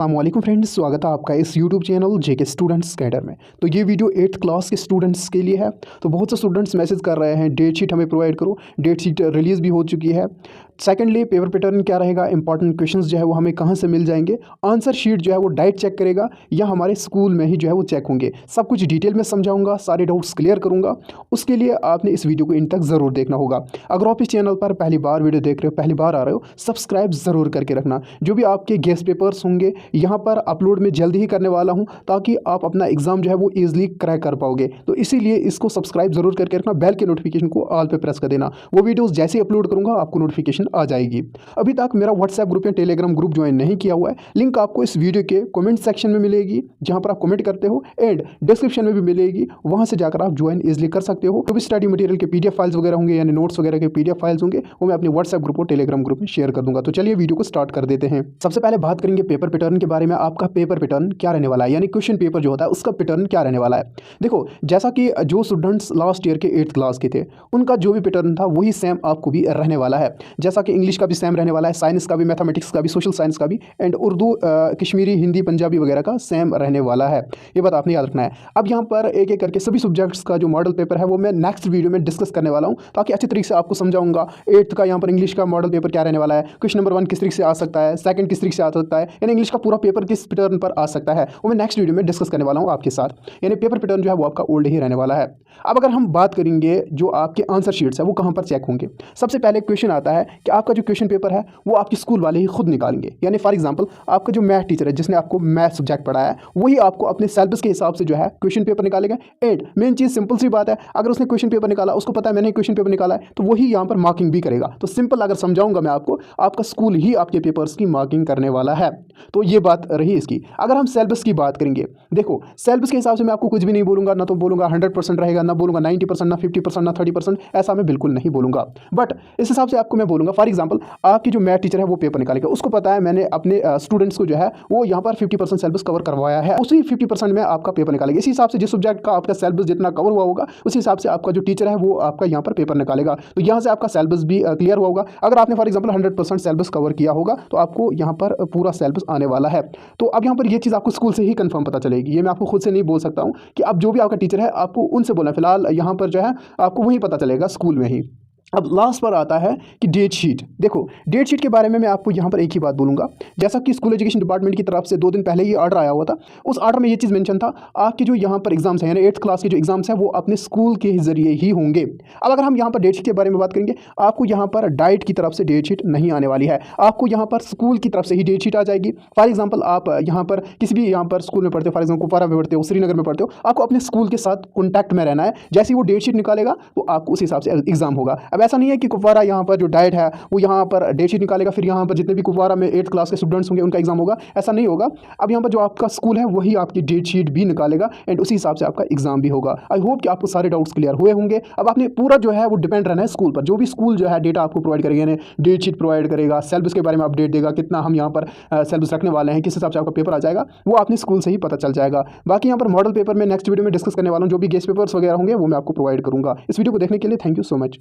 अस्सलामुअलैकुम फ्रेंड्स, स्वागत है आपका इस यूट्यूब चैनल जेके स्टूडेंट्स कैडर में। तो ये वीडियो 8th क्लास के स्टूडेंट्स के लिए है। तो बहुत से स्टूडेंट्स मैसेज कर रहे हैं डेट शीट हमें प्रोवाइड करो। डेट शीट रिलीज़ भी हो चुकी है। सेकेंडली, पेपर पैटर्न क्या रहेगा, इंपॉर्टेंट क्वेश्चंस जो है वो हमें कहाँ से मिल जाएंगे, आंसर शीट जो है वो डाइट चेक करेगा या हमारे स्कूल में ही जो है वो चेक होंगे। सब कुछ डिटेल में समझाऊंगा, सारे डाउट्स क्लियर करूँगा। उसके लिए आपने इस वीडियो को इन तक ज़रूर देखना होगा। अगर आप इस चैनल पर पहली बार वीडियो देख रहे हो, पहली बार आ रहे हो, सब्सक्राइब ज़रूर करके रखना। जो भी आपके गेस्ट पेपर्स होंगे यहाँ पर अपलोड में जल्दी ही करने वाला हूँ, ताकि आप अपना एग्जाम जो है वो ईजिली क्रैक कर पाओगे। तो इसीलिए इसको सब्सक्राइब जरूर करके रखना, बेल के नोटिफिकेशन को ऑल पे प्रेस कर देना। वो वीडियोस जैसे ही अपलोड करूँगा आपको नोटिफिकेशन आ जाएगी। अभी तक मेरा व्हाट्सएप ग्रुप या टेलीग्राम ग्रुप ज्वाइन नहीं किया हुआ है, लिंक आपको इस वीडियो के कमेंट सेक्शन में मिलेगी, जहाँ पर आप कमेंट करते हो, एंड डिस्क्रिप्शन में भी मिलेगी। वहाँ से जाकर आप ज्वाइन ईजिली कर सकते हो। जो भी स्टडी मटेरियल के PDF फाइल्स वगैरह होंगे, यानी नोट्स वगैरह के PDF फाइल्स होंगे, वो मैं अपने व्हाट्सएप ग्रुप और टेलीग्राम ग्रुप में शेयर कर दूंगा। तो चलिए वीडियो को स्टार्ट कर देते हैं। सबसे पहले बात करेंगे पेपर पैटर्न के बारे में। आपका पेपर पैटर्न क्या रहने वाला है, यानी क्वेश्चन पेपर जो होता है उसका पैटर्न क्या रहने वाला है। देखो, जैसा कि जो स्टूडेंट्स लास्ट ईयर के 8th क्लास के थे, उनका जो भी पैटर्न था वही सेम आपको भी रहने वाला है। जैसा कि इंग्लिश का भी सेम रहने वाला है, साइंस का भी, मैथमेटिक्स का भी, सोशल साइंस का भी, एंड उर्दू, कश्मीरी, हिंदी, पंजाबी वगैरह का सेम रहने वाला है। ये बात आपने याद रखना है। अब यहाँ पर एक एक करके सभी सब्जेक्ट्स का जो मॉडल पेपर है वो मैं नेक्स्ट वीडियो में डिस्कस करने वाला हूँ, ताकि अच्छी तरीके से आपको समझाऊंगा। 8th का यहाँ पर इंग्लिश का मॉडल पेपर क्या रहने वाला है, क्वेश्चन नंबर 1 किस तरीके से आ सकता है, सेकंड किस तरीके से आ सकता है, यानी इंग्लिश का पूरा पेपर किस पैटर्न पर आ सकता है, वो मैं नेक्स्ट वीडियो में डिस्कस करने वाला हूँ आपके साथ। यानी पेपर पैटर्न जो है वो आपका ओल्ड ही रहने वाला है। अब अगर हम बात करेंगे जो आपके आंसर शीट्स है वो कहाँ पर चेक होंगे। सबसे पहले क्वेश्चन आता है कि आपका जो क्वेश्चन पेपर है वो आपके स्कूल वाले ही खुद निकालेंगे। यानी फॉर एग्जांपल, आपका जो मैथ टीचर है जिसने आपको मैथ सब्जेक्ट पढ़ाया है, वही आपको अपने सिलेबस के हिसाब से जो है क्वेश्चन पेपर निकालेगा। एंड मेन चीज़ सिंपल सी बात है, अगर उसने क्वेश्चन पेपर निकाला, उसको पता है मैंने क्वेश्चन पेपर निकाला है, तो वही यहाँ पर मार्किंग भी करेगा। तो सिंपल अगर समझाऊंगा मैं आपको, आपका स्कूल ही आपके पेपर्स की मार्किंग करने वाला है। तो ये बात रही इसकी। अगर हम सिलेबस की बात करेंगे, देखो सिलेबस के हिसाब से मैं आपको कुछ भी नहीं बोलूँगा, ना तो बोलूँगा 100% रहेगा, ना बोलूँगा 90%, ना 50%, ना 30%, ऐसा मैं बिल्कुल नहीं बोलूँगा। बट इस हिसाब से आपको मैं बोलूँगा, फॉर एग्जाम्पल आपकी जो मैथ टीचर है वो पेपर निकालेगा, उसको पता है मैंने अपने स्टूडेंट्स को जो है वो यहाँ पर 50% सिलेबस कवर करवाया है, उसी 50% में आपका पेपर निकालेगा। इसी हिसाब से जिस सब्जेक्ट का आपका सिलेबस जितना कवर हुआ होगा, उसी हिसाब से आपका जो टीचर है वो आपका यहाँ पर पेपर निकालेगा। तो यहाँ से आपका सिलेबस भी क्लियर हुआ होगा। अगर आपने फॉर एग्जाम्पल 100% सिलेबस कवर किया होगा, तो आपको यहाँ पर पूरा सिलेबस आने वाला है। तो अब यहाँ पर ये चीज़ आपको स्कूल से ही कंफर्म पता चलेगी। ये मैं आपको खुद से नहीं बोल सकता हूँ कि अब जो भी आपका टीचर है आपको उनसे बोलना, फिलहाल यहाँ पर जो है आपको वही पता चलेगा स्कूल में ही। अब लास्ट पर आता है कि डेट शीट। देखो, डेट शीट के बारे में मैं आपको यहाँ पर एक ही बात बोलूँगा। जैसा कि स्कूल एजुकेशन डिपार्टमेंट की तरफ से 2 दिन पहले ये ऑर्डर आया हुआ था, उस ऑर्डर में ये चीज़ मेंशन था, आपके जो यहाँ पर एग्जाम्स हैं, यानी 8th क्लास के जो एग्जाम्स हैं वो अपने स्कूल के जरिए ही होंगे। अब अगर हम यहाँ पर डेट शीट के बारे में बात करेंगे, आपको यहाँ पर डाइट की तरफ से डेट शीट नहीं आने वाली है, आपको यहाँ पर स्कूल की तरफ से ही डेट शीट आ जाएगी। फॉर एग्जाम्पल, आप यहाँ पर किसी भी यहाँ पर स्कूल में पढ़ते हो, फॉर एग्जाम्पल कुपवारा में पढ़ते हो, श्रीनगर में पढ़ते हो, आपको अपने स्कूल के साथ कॉन्टैक्ट में रहना है। जैसे ही वो डेट शीट निकालेगा तो आपको उस हिसाब से एग्जाम होगा। अब ऐसा नहीं है कि कुपवारा यहाँ पर जो डाइट है वो यहाँ पर डेट शीट निकालेगा, फिर यहाँ पर जितने भी कुपवारा में 8th क्लास के स्टूडेंट्स होंगे उनका एग्जाम होगा, ऐसा नहीं होगा। अब यहाँ पर जो आपका स्कूल है वही आपकी डेट शीट भी निकालेगा, एंड उसी हिसाब से आपका एग्जाम भी होगा। आई होप कि आपको सारे डाउट्स क्लियर हुए होंगे। अब आपने पूरा जो है वो डिपेंड रहना है स्कूल पर। जो भी स्कूल जो है डेटा आपको प्रोवाइड करेगा, यानी डेट शीट प्रोवाइड करेगा, सिलेबस के बारे में अपडेट देगा, कितना हम यहाँ पर सिलेबस रखने वाले हैं, किस हिसाब से आपका पेपर आ जाएगा, वो आपने स्कूल से ही पता चल जाएगा। बाकी यहाँ पर मॉडल पेपर में नेक्स्ट वीडियो में डिस्कस करने वाला हूँ। जो भी गेस्ट पेपर्स वगैरह होंगे वो मैं आपको प्रोवाइड करूँगा। इस वीडियो को देखने के लिए थैंक यू सो मच।